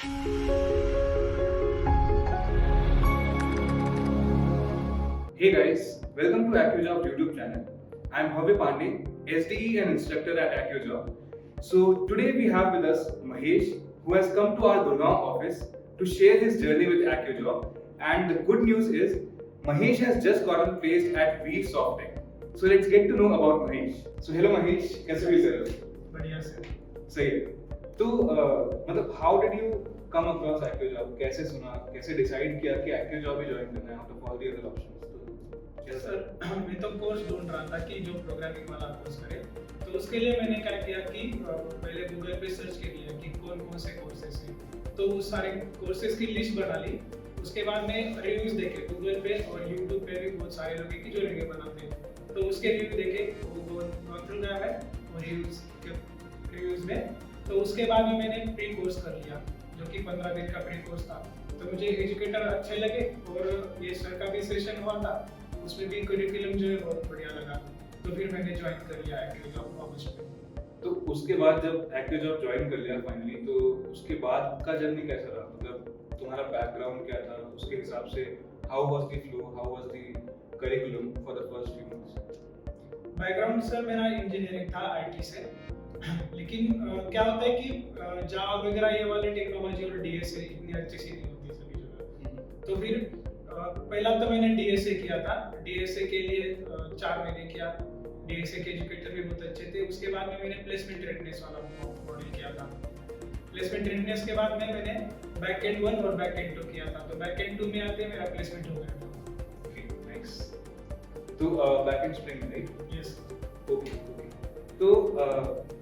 Hey guys, welcome to AccuJob YouTube channel. I'm Bhavya Pandey, SDE and instructor at AccuJob. So today we have with us Mahesh, who has come to our Gurgaon office to share his journey with AccuJob. And the good news is, Mahesh has just gotten placed at Weave Softech. So let's get to know about Mahesh. So hello Mahesh, कैसे feel कर रहे हो? बढ़िया से। सही है। तो मतलब how did you come across AccuJob? कैसे सुना, कैसे डिसाइड किया कि AccuJob ही ज्वाइन करना है out of all the other options? Sir मैं तो कोर्स ढूंढ रहा था कि जो प्रोग्रामिंग वाला कोर्स करे, तो उसके लिए मैंने क्या किया कि पहले गूगल पे सर्च किया कि कौन कौन से कोर्सेज हैं, तो उस सारे कोर्सेज की लिस्ट बना ली। उसके बाद में रिव्यूज देखे गूगल पे और यूट्यूब पे भी बहुत सारे लोग हैं कि जो रिव्यू बनाते हैं, तो उसके रिव्यू देखे, वो गो थ्रू गया है और रिव्यूज में। तो उसके बाद में मैंने प्री कोर्स कर लिया, जो कि 15 दिन का प्री कोर्स था। तो मुझे एजुकेटर अच्छे लगे और ये सर का भी सेशन हुआ था, उसमें भी करिकुलम जो है बहुत बढ़िया लगा, तो फिर मैंने ज्वाइन कर लिया AccuJob अगस्त में। तो उसके बाद जब AccuJob ज्वाइन कर लिया फाइनली, तो उसके बाद का जर्नी कैसा रहा? मतलब तुम्हारा बैकग्राउंड क्या था, उसके हिसाब से how was the flow, how was the curriculum for the first few months? Background sir मेरा इंजीनियरिंग था आईटी से, लेकिन क्या होता है कि जावा वगैरह ये वाले टेक्नोलॉजी और डीएसए इतनी अच्छी सी नहीं होती सभी जगह। तो फिर पहला तो मैंने डीएसए किया था। डीएसए के लिए 4 महीने किया। डीएसए के एजुकेटर भी बहुत अच्छे थे। उसके बाद में मैंने प्लेसमेंट रेडनेस वाला मॉडल किया था। प्लेसमेंट रेडनेस के बाद में मैंने बैकएंड 1 और बैकएंड 2 किया था। तो बैकएंड 2 में आते मेरा प्लेसमेंट हो गया था। Okay, nice. तो backend spring right? Yes. Okay. तो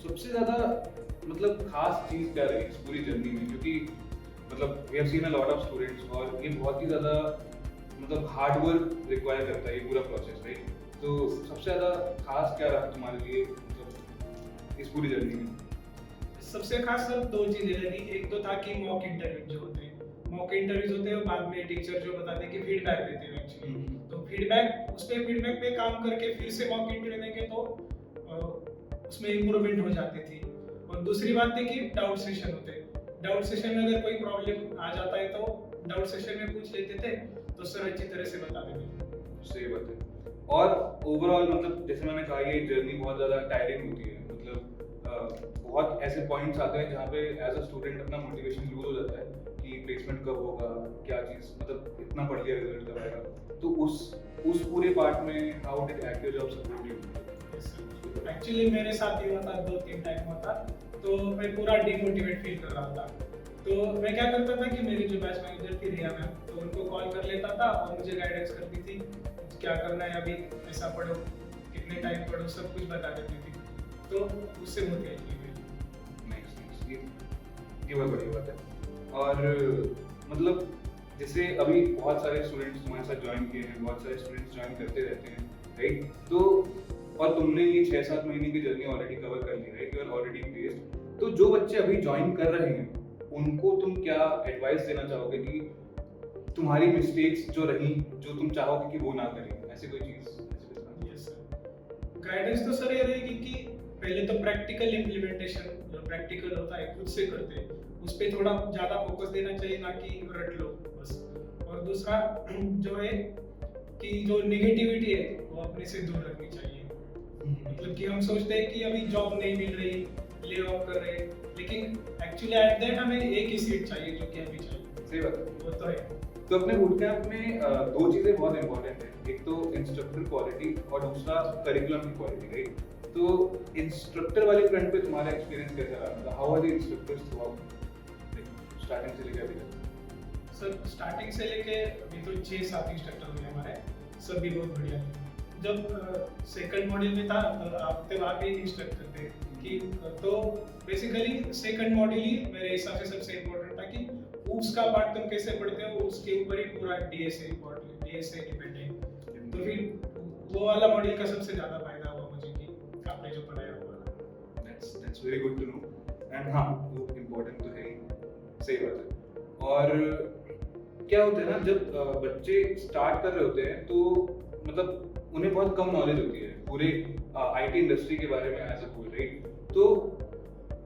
सबसे ज्यादा मतलब खास चीज क्या रही इस पूरी जर्नी में? क्योंकि मतलब we have seen a lot of students और ये बहुत ही ज्यादा मतलब हार्ड वर्क रिक्वायर करता है ये पूरा प्रोसेस, राइट? तो सबसे ज्यादा खास क्या रहा तुम्हारे लिए मतलब इस पूरी जर्नी में? सबसे खास सर 2 चीजें लगी। एक तो था कि मॉक इंटरव्यू जो होते हैं, मॉक इंटरव्यूज होते हैं, बाद में टीचर जो बताते हैं कि फीडबैक देते हैं एक्चुअली। तो फीडबैक पे काम करके फिर से मॉक इंटरव्यू देंगे तो उसमें इम्प्रूवमेंट हो जाती थी। और दूसरी बात थी कि डाउट सेशन होते हैं। डाउट सेशन में अगर कोई प्रॉब्लम आ जाता है तो डाउट सेशन में पूछ लेते थे, तो सर अच्छी तरह से बता देते। सही बात है। और ओवरऑल मतलब जैसे मैंने कहा ये जर्नी बहुत ज़्यादा टायरिंग होती है। मतलब बहुत ऐसे पॉइंट्स आते हैं जहाँ पे एज अ स्टूडेंट अपना मोटिवेशन लूज हो जाता है कि प्लेसमेंट कब होगा, क्या चीज़, मतलब इतना पढ़ लिया रिजल्ट कब आएगा। तो उस पूरे पार्ट में how did AccuJob support you? Actually मेरे साथ ही हुआ था, 2-3 टाइम हुआ था, तो मैं पूरा डिमोटिवेट फील कर रहा था। तो मैं क्या करता था कि मेरी जो बैच मैनेजर थी रिया मैम, तो उनको कॉल कर लेता था और मुझे गाइडेंस करती थी क्या करना है, अभी ऐसा पढ़ो, कितने टाइम पढ़ो, सब कुछ बता देती थी। तो उससे मोटिवेट की गई। नाइस, ये बहुत बड़ी बात है। और मतलब जैसे अभी बहुत सारे स्टूडेंट्स तुम्हारे साथ ज्वाइन किए हैं, बहुत सारे स्टूडेंट्स ज्वाइन करते रहते हैं, राइट? तो और तुमने ये 6-7 महीने की जर्नी ऑलरेडी कवर कर ली, right? You are already placed. तो जो बच्चे अभी ज्वाइन कर रहे हैं उनको तुम क्या एडवाइस देना चाहोगे कि तुम्हारी मिस्टेक्स जो रही, जो तुम चाहोगे कि वो ना करें, ऐसी कोई चीज? यस सर, गाइडेंस तो सर ये रहेगी कि पहले तो प्रैक्टिकल इम्प्लीमेंटेशन जो प्रैक्टिकल होता है खुद से करते हैं, उस पर थोड़ा ज़्यादा फोकस देना चाहिए, ना कि रट लो बस। और दूसरा जो है कि जो नेगेटिविटी है वो अपने से दूर रखनी चाहिए। मतलब कि हम सोचते हैं कि अभी जॉब नहीं मिल रही, ले ऑफ कर रहे, लेकिन एक्चुअली एट दैट हमें एक ही सीट चाहिए जो कि अभी चाहिए। सही बात है, वो तो है। तो अपने बूट कैंप में 2 चीजें बहुत इंपॉर्टेंट है, एक तो इंस्ट्रक्टर क्वालिटी और दूसरा करिकुलम की क्वालिटी, राइट? तो इंस्ट्रक्टर वाले फ्रंट पे तुम्हारा एक्सपीरियंस कैसा रहा? How are the instructors throughout, starting से लेकर अभी तक? सर स्टार्टिंग से लेके अभी तो 6-7 इंस्ट्रक्टर हुए हमारे, सभी बहुत बढ़िया थे। जब सेकंड मॉड्यूल में था हफ्ते बाद भी इंस्ट्रक्टर थे कि तो बेसिकली सेकंड मॉड्यूल ही मेरे हिसाब से सबसे इम्पोर्टेंट था कि ऊप्स का पार्ट तुम कैसे पढ़ते हो, उसके ऊपर ही पूरा डीएसए डिपेंड है। तो फिर वो वाला मॉड्यूल का सबसे ज़्यादा फायदा हुआ मुझे कि आपने जो पढ़ाया हुआ। That's very good to know. And हाँ, वो इम्पोर्टेंट तो है ही, सही बात है। और क्या होता है ना, जब बच्चे स्टार्ट कर रहे होते हैं तो मतलब उन्हें बहुत कम नॉलेज होती है पूरे आईटी इंडस्ट्री के बारे में एज अ होल, राइट? तो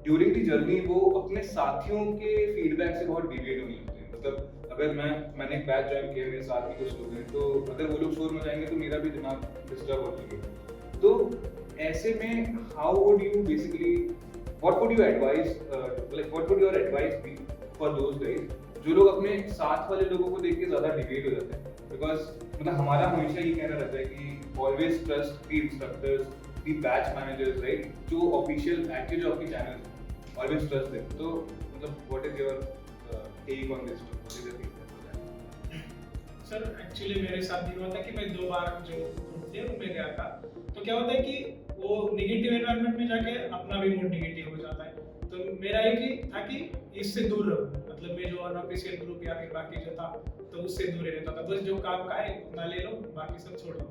ड्यूरिंग दी जर्नी वो अपने साथियों के फीडबैक से बहुत डिविएट होने लगते हैं। मतलब अगर मैंने एक बैच ज्वाइन किया, मेरे साथ भी कुछ लोग हैं, तो अगर वो लोग शोर मचाएंगे तो मेरा भी दिमाग डिस्टर्ब हो लगेगा। तो ऐसे में how would you basically, what would you advice, what would your advice be for those guys जो लोग अपने साथ वाले लोगों को देख के ज्यादा डिवेट हो जाते हैं? बिकॉज मतलब हमारा हमेशा ये कहना रहता है कि always trust the instructors, the batch managers, right, जो ऑफिशियल एक्टिव जो आपकी चैनल, ऑलवेज ट्रस्ट देम। तो मतलब what is your take on this? Sir actually मेरे साथ भी हुआ था कि मैं 2 बार जो ग्रुप थे उनमें गया था। तो क्या होता है कि वो नेगेटिव एनवायरनमेंट में जाके अपना भी मूड नेगेटिव हो जाता है। तो मेरा एक ही था कि इससे दूर रहो, मतलब मैं जो अनऑफिशियल ग्रुप या फिर बाकी जो था तो उससे दूर रहता था। बस जो काम का है उतना ले लो, बाकी सब छोड़ दो।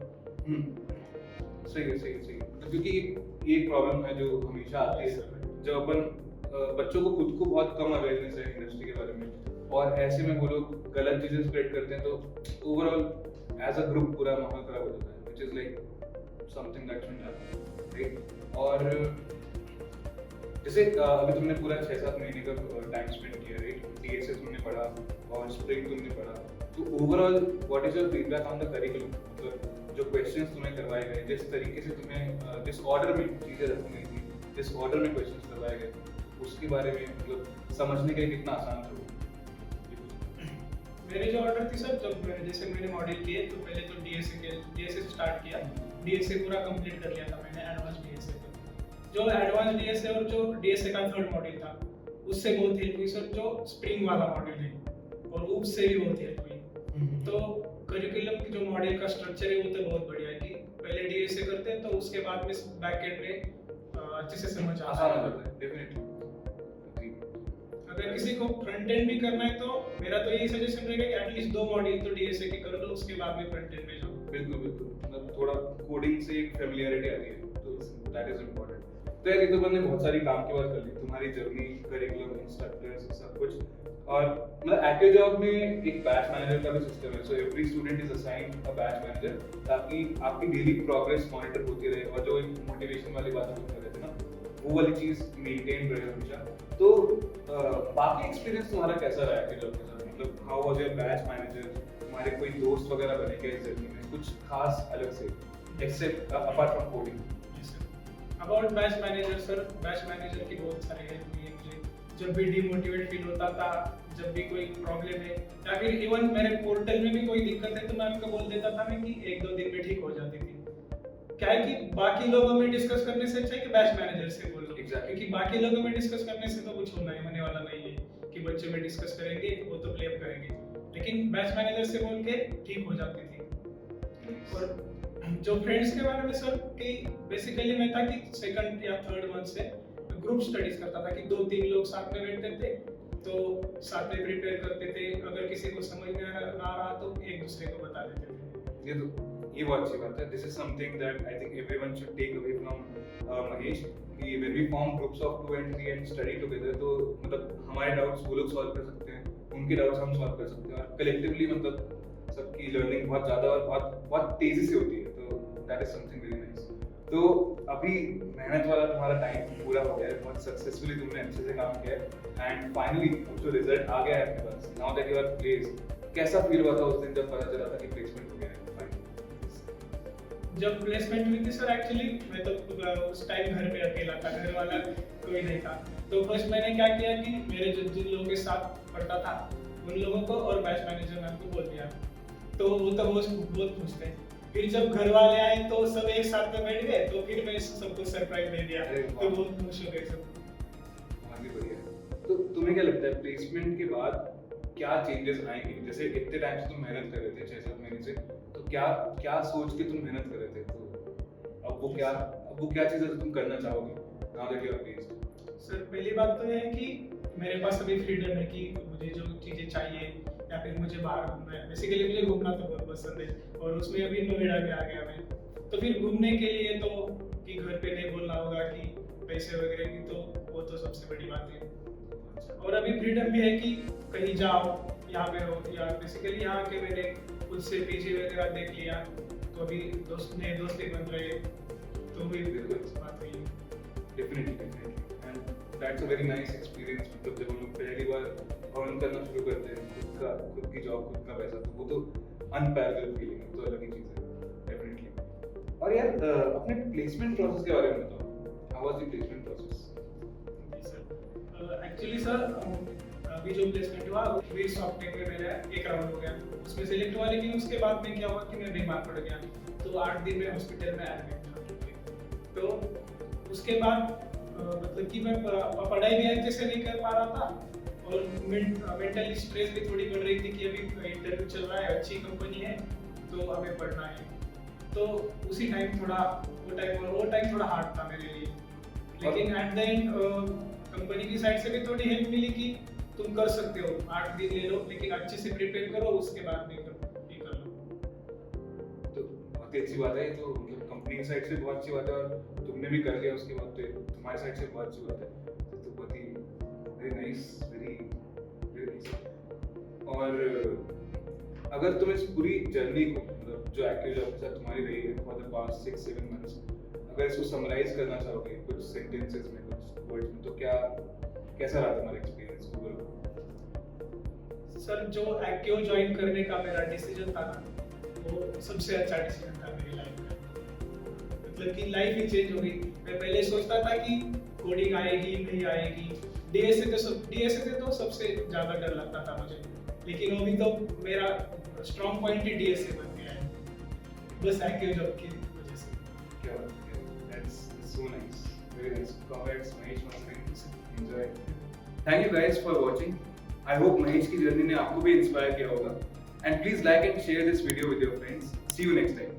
सही है, सही है, सही है। क्योंकि ये एक प्रॉब्लम है जो हमेशा आती है जब अपन बच्चों को खुद को बहुत कम अवेयरनेस है इंडस्ट्री के बारे में, और ऐसे में वो लोग गलत चीजें स्प्रेड करते हैं, तो ओवरऑल एज अ ग्रुप पूरा माहौल खराब हो जाता है, which is like something that should happen, right? और जैसे अभी तुमने पूरा 6-7 महीने का टाइम स्पेंड किया, राइट? डीएसए तुमने पढ़ा और स्प्रिंग तुमने पढ़ा, तो overall what is your feedback on the curriculum? मतलब जो क्वेश्चंस तुम्हें करवाए गए, जिस तरीके से तुम्हें जिस ऑर्डर में चीजें रखी गई थी, जिस ऑर्डर में क्वेश्चंस करवाए गए, उसके बारे में मतलब समझने के लिए कितना आसान था? मेरे जो ऑर्डर थी सर, जब जैसे मैंने मॉड्यूल किए तो पहले तो डीएसए से स्टार्ट किया। डीएसए पूरा कंप्लीट कर लिया था मैंने, एडवांस डीएसए पे। जो एडवांस डीएसए और जो डीएसए का थर्ड मॉड्यूल था उससे बहुत हेल्प हुई सर। जो स्प्रिंग वाला मॉड्यूल है और उससे भी बहुत हेल्प हुई। तो करिकुलम की जो मॉड्यूल का स्ट्रक्चर है वो तो बहुत बढ़िया है कि पहले डीएसए करते हैं तो उसके बाद में बैकएंड में अच्छे से समझ आसान हो जाता है डेफिनेटली। अगर किसी को फ्रंट एंड भी करना है तो मेरा तो यही सजेशन रहेगा कि एटलीस्ट 2 मॉड्यूल तो डीएसए के कर लो, उसके बाद में फ्रंट एंड में जाओ। बिल्कुल बिल्कुल, मतलब थोड़ा कोडिंग से एक फेमिलियरिटी आती है, तो दैट इज इंपॉर्टेंट। तो यार ये तो मैंने बहुत सारी काम की बात कर ली, तुम्हारी जर्नी, करिकुलम, इंस्ट्रक्टर्स, सब कुछ। और मतलब एक्टिव जॉब में एक बैच मैनेजर का भी सिस्टम है, so every student is assigned a batch manager, ताकि आपकी डेली प्रोग्रेस मॉनिटर होती रहे और जो मोटिवेशन वाली बातें तुम कर रहे थे ना, वो वाली चीज मेंटेन रहे हमेशा। तो बाकी एक्सपीरियंस तुम्हारा कैसा रहा एक्टिव जॉब के साथ? मतलब how was your batch manager? तुम्हारे कोई दोस्त वगैरह बने क्या इस जर्नी में, कुछ खास अलग से, except apart from coding? About batch manager sir, batch manager की बहुत सारी हेल्प हुई है मुझे। जब भी डिमोटिवेट फील होता था, जब भी कोई प्रॉब्लम है या फिर इवन मेरे पोर्टल में भी कोई दिक्कत है तो मैं उनको बोल देता था मैं कि 1-2 दिन में ठीक हो जाती थी। क्या है कि बाकी लोगों में डिस्कस करने से अच्छा है कि बैच मैनेजर से बोलो। Exactly. क्योंकि बाकी लोगों में डिस्कस करने से तो कुछ होने वाला नहीं है कि बच्चे में डिस्कस करेंगे वो तो ब्लेम करेंगे, लेकिन बैच मैनेजर से बोल के ठीक हो जाती थी। और जो फ्रेंड्स के बारे में सर, कि बेसिकली मैं था कि 2nd या 3rd मंथ से ग्रुप स्टडीज करता था कि 2-3 लोग साथ में बैठते थे तो साथ में प्रिपेयर करते थे। अगर किसी को समझ में आ रहा तो एक दूसरे को बता देते थे। ये बहुत अच्छी बात है। This is something that I think everyone should take away from Mahesh, कि when we form groups of 2 and 3 and study together, तो मतलब हमारे डाउट्स वो लोग सॉल्व कर सकते हैं, उनके डाउट्स हम सॉल्व कर सकते हैं, और कलेक्टिवली मतलब सबकी लर्निंग बहुत ज्यादा और बहुत तेजी से होती है। तो that is something very nice. तो अभी मेहनत वाला तुम्हारा टाइम पूरा हो गया है, बहुत सक्सेसफुली तुमने अच्छे से काम किया है, एंड फाइनली जो रिजल्ट आ गया है आपके पास, now that you are placed, कैसा फील हुआ था उस दिन जब पता चला था कि प्लेसमेंट हो गया है? जब प्लेसमेंट हुई थी सर, एक्चुअली मैं तो उस टाइम घर में अकेला था, घर वाला कोई नहीं था। तो फर्स्ट मैंने क्या किया कि मेरे जिन लोगों के साथ पढ़ता था उन लोगों को और बैच मैनेजर मैम को बोल दिया, तो वो तो बहुत खुश थे। फिर जब घर वाले आए तो सब एक साथ में बैठ गए, तो फिर मैं सबको सरप्राइज दे दिया, तो बहुत खुश हो गए सब। आगे बढ़िया। तो तुम्हें क्या लगता है प्लेसमेंट के बाद क्या चेंजेस आएंगे? जैसे इतने टाइम से तुम मेहनत कर रहे थे 6-7 महीने से, तो क्या सोच के तुम मेहनत कर रहे थे, तो अब वो क्या चीज़ है तुम करना चाहोगे now that you are placed? Sir पहली बात तो यह है कि मेरे पास अभी फ्रीडम है कि मुझे जो चीज़ें चाहिए या फिर मुझे बाहर घूमना है। बेसिकली मुझे घूमना तो बहुत पसंद है, और उसमें अभी नोएडा में आ गया मैं, तो फिर घूमने के लिए तो कि घर पे नहीं बोलना होगा कि पैसे वगैरह की, तो वो तो सबसे बड़ी बात है। और अभी फ्रीडम भी है कि कहीं जाओ, यहाँ पे रहो, या बेसिकली यहाँ के मैंने खुद से पीजी वगैरह देख लिया, तो अभी नए दोस्त बन रहे, तो भी बिल्कुल बात हुई। Definitely. And that's a very nice experience. मतलब जब हम लोग पहली बार अर्न करना शुरू करते हैं खुद की जॉब, खुद का पैसा, तो वो तो अनपैरेलल फीलिंग है, तो अलग ही चीज़ है डेफिनेटली। और यार अपने प्लेसमेंट प्रोसेस के बारे में बताओ, how was the placement process? Actually sir अभी जो प्लेसमेंट हुआ वीर सॉफ्टटेक में मेरा एक राउंड हो गया, उसमें सेलेक्ट हुआ। लेकिन उसके बाद में क्या हुआ कि मैं बीमार पड़ गया, तो 8 दिन में हॉस्पिटल में एडमिट था। तो उसके बाद मतलब कि मैं पढ़ाई भी अच्छे से नहीं कर पा रहा था, और मेंटली स्ट्रेस भी थोड़ी बढ़ रही थी कि अभी इंटरव्यू चल रहा है, अच्छी कंपनी है, तो हमें पढ़ना है। तो उसी टाइम थोड़ा वो टाइम थोड़ा हार्ड था मेरे लिए। लेकिन एट द एंड कंपनी की साइड से भी थोड़ी हेल्प मिली कि तुम कर सकते हो, 8 दिन ले लो, लेकिन अच्छे से प्रिपेयर करो, उसके बाद में ये कर लो। तो बहुत ही अच्छी बात है। ये तो मतलब कंपनी की साइड से बहुत अच्छी बात है, और तुमने भी कर लिया उसके बाद, तो तुम्हारी साइड से बहुत अच्छी बात है। तो बहुत ही वेरी नाइस, वेरी नाइस। और अगर तुम इस पूरी जर्नी को, मतलब जो एक्टिव जॉब के साथ तुम्हारी रही है फॉर द पास्ट 6-7 मंथ्स, अगर इसको समराइज करना चाहोगे कुछ सेंटेंसेस में, कुछ वर्ड्स में, तो कैसा रहा तुम्हारा एक्सपीरियंस ओवरऑल? सर जो एक्टिव ज्वाइन करने का मेरा डिसीजन था ना, वो सबसे अच्छा डिसीजन था मेरी लाइफ का। मतलब कि लाइफ ही चेंज हो गई। मैं पहले सोचता था कि कोडिंग आएगी नहीं आएगी, डीएसए तो सबसे ज्यादा डर लगता था मुझे, लेकिन अभी तो मेरा स्ट्रॉन्ग पॉइंट ही डीएसए बन गया है, बस एक्टिव जॉब की वजह से। क्या बात है, that's so nice, very nice. Congrats Mahesh once again, enjoy. Thank you guys for watching. I hope Mahesh की जर्नी ने आपको भी इंस्पायर किया होगा, and please like and share this video with your friends. See you next time.